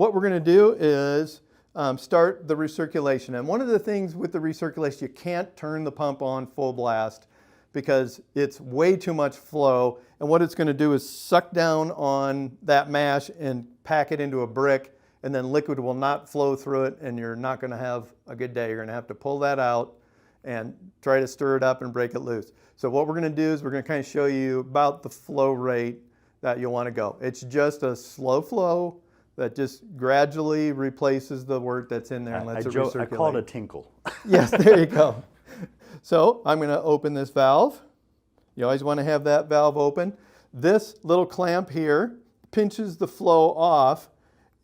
what we're going to do is start the recirculation. And one of the things with the recirculation, you can't turn the pump on full blast because it's way too much flow. And what it's going to do is suck down on that mash and pack it into a brick, and then liquid will not flow through it, and you're not going to have a good day. You're going to have to pull that out and try to stir it up and break it loose. So what we're going to do is we're going to kind of show you about the flow rate that you'll want to go. It's just a slow flow that just gradually replaces the wort that's in there and lets it recirculate. I call it a tinkle. Yes, there you go. So I'm going to open this valve. You always want to have that valve open. This little clamp here pinches the flow off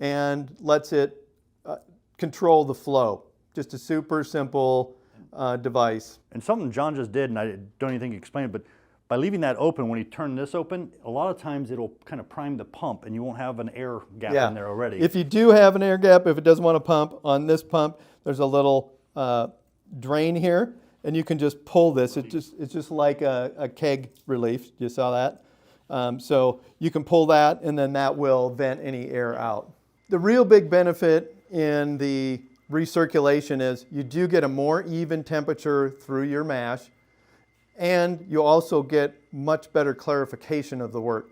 and lets it control the flow. Just a super simple device. And something John just did, and I don't even think he explained it, but by leaving that open, when you turn this open, a lot of times it'll kind of prime the pump and you won't have an air gap in there already. If you do have an air gap, if it doesn't want to pump, on this pump, there's a little drain here, and you can just pull this. It's just like a keg relief. You saw that? So you can pull that, and then that will vent any air out. The real big benefit in the recirculation is you do get a more even temperature through your mash, and you also get much better clarification of the wort.